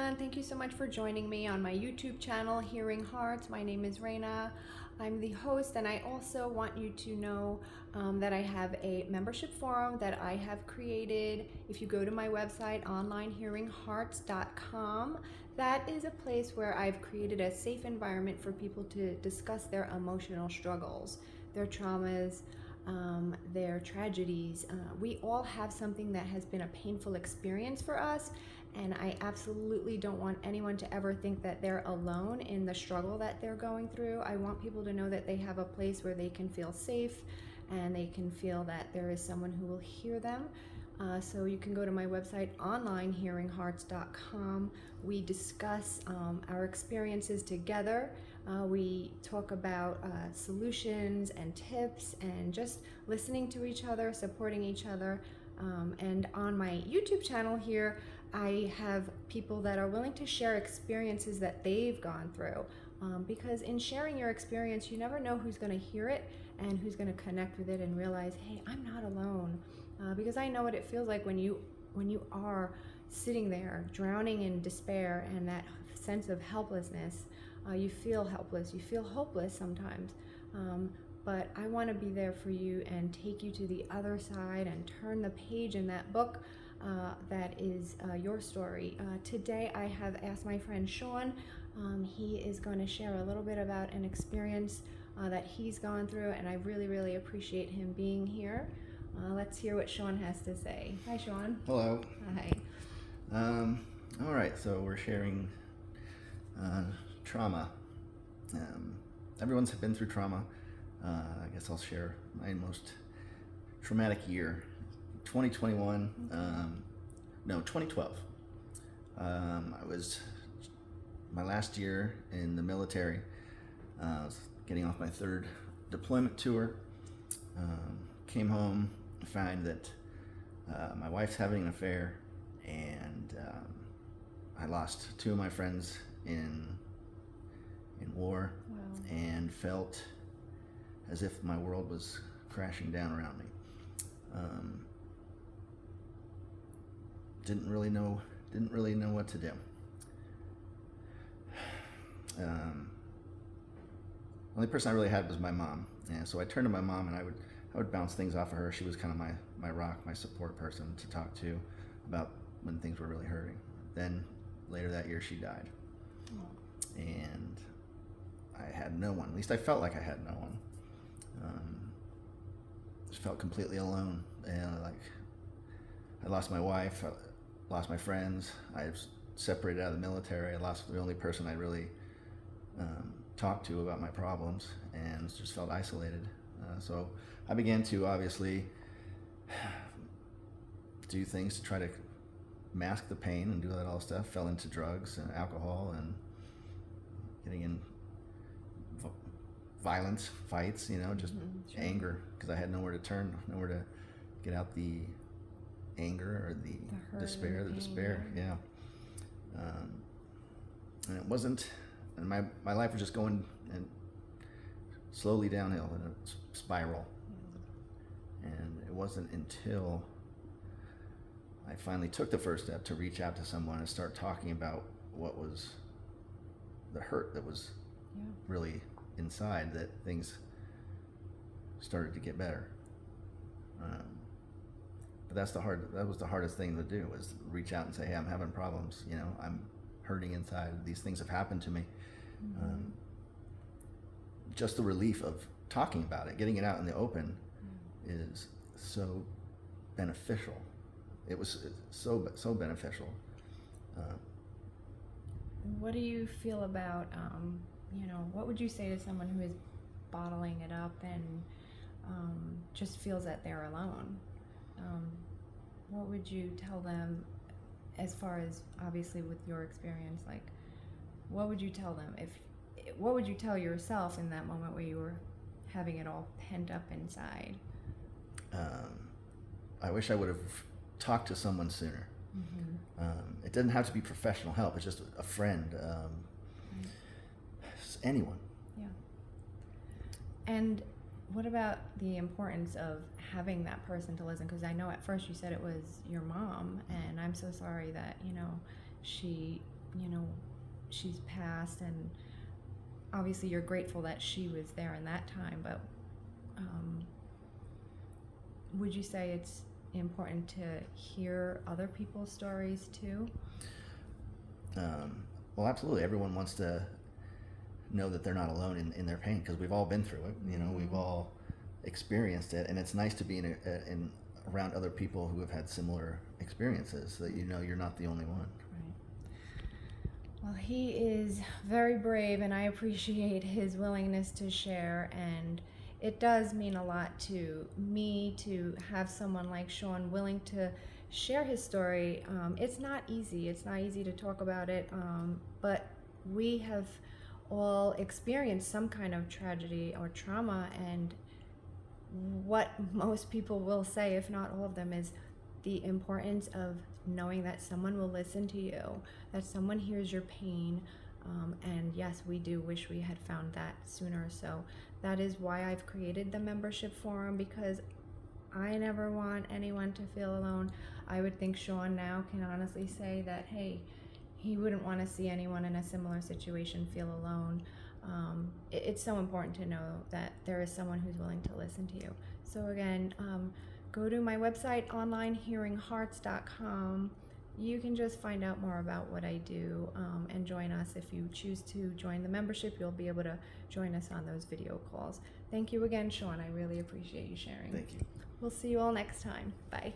everyone. Thank you so much for joining me on my YouTube channel, Hearing Hearts. My name is Reina. I'm the host, and I also want you to know that I have a membership forum that I have created. If you go to my website, onlinehearinghearts.com, that is a place where I've created a safe environment for people to discuss their emotional struggles, their traumas, their tragedies. We all have something that has been a painful experience for us, and I absolutely don't want anyone to ever think that they're alone in the struggle that they're going through. I want people to know that they have a place where they can feel safe and they can feel that there is someone who will hear them. So you can go to my website, onlinehearinghearts.com. We discuss our experiences together. We talk about solutions and tips and just listening to each other, supporting each other. And on my YouTube channel here, I have people that are willing to share experiences that they've gone through. Because in sharing your experience, you never know who's going to hear it and who's going to connect with it and realize, hey, I'm not alone. Because I know what it feels like when you are sitting there drowning in despair and that sense of helplessness. You feel helpless, you feel hopeless sometimes. But I want to be there for you and take you to the other side and turn the page in that book that is your story. Today I have asked my friend Sean. He is going to share a little bit about an experience that he's gone through, and I really, really appreciate him being here. Let's hear what Sean has to say. Hi, Sean. Hello. Hi. All right, so we're sharing trauma. Everyone's been through trauma. I guess I'll share my most traumatic year, 2021. 2012. I was my last year in the military. I was getting off my third deployment tour. Came home, find that my wife's having an affair, and I lost two of my friends in war. Wow. And felt as if my world was crashing down around me. Didn't really know what to do. Only person I really had was my mom, and so I turned to my mom, and I would bounce things off of her. She was kind of my rock, my support person to talk to about when things were really hurting. Then later that year, she died. Oh. And I had no one. At least I felt like I had no one. Just felt completely alone. And like I lost my wife, I lost my friends. I was separated out of the military. I lost the only person I really talked to about my problems, and just felt isolated. So I began to obviously do things to try to mask the pain and do that all stuff. Fell into drugs and alcohol and getting in violence, fights, just Sure. anger, because I had nowhere to turn, nowhere to get out the anger or the hurt despair, and the pain, despair, yeah. And it wasn't, and my life was just going and slowly downhill in a spiral. And it wasn't until I finally took the first step to reach out to someone and start talking about what was the hurt that was really inside that things started to get better. But that was the hardest thing to do, was reach out and say, hey, I'm having problems, I'm hurting inside, these things have happened to me. Just the relief of talking about it, getting it out in the open, is so beneficial. It was so beneficial. What do you feel about, what would you say to someone who is bottling it up and just feels that they're alone? What would you tell them, as far as obviously with your experience, like what would you tell them? What would you tell yourself in that moment where you were having it all pent up inside? I wish I would have talked to someone sooner. It doesn't have to be professional help. It's just a friend, just anyone. Yeah. And what about the importance of having that person to listen? Because I know at first you said it was your mom, and I'm so sorry that she you know, she's passed, and obviously you're grateful that she was there in that time, but would you say it's important to hear other people's stories too? Well, absolutely. Everyone wants to know that they're not alone in their pain, because we've all been through it. You know, we've all experienced it, and it's nice to be in around other people who have had similar experiences, so that you know you're not the only one. Right. Well, he is very brave, and I appreciate his willingness to share, and it does mean a lot to me to have someone like Sean willing to share his story. It's not easy. It's not easy to talk about it, but we have all experienced some kind of tragedy or trauma, and what most people will say, if not all of them, is the importance of knowing that someone will listen to you, that someone hears your pain. And yes, we do wish we had found that sooner. So that is why I've created the membership forum, because I never want anyone to feel alone. I would think Sean now can honestly say that, hey, he wouldn't want to see anyone in a similar situation feel alone. It's so important to know that there is someone who's willing to listen to you. So again, go to my website, onlinehearinghearts.com. You can just find out more about what I do, and join us. If you choose to join the membership, you'll be able to join us on those video calls. Thank you again, Sean. I really appreciate you sharing. Thank you. We'll see you all next time. Bye.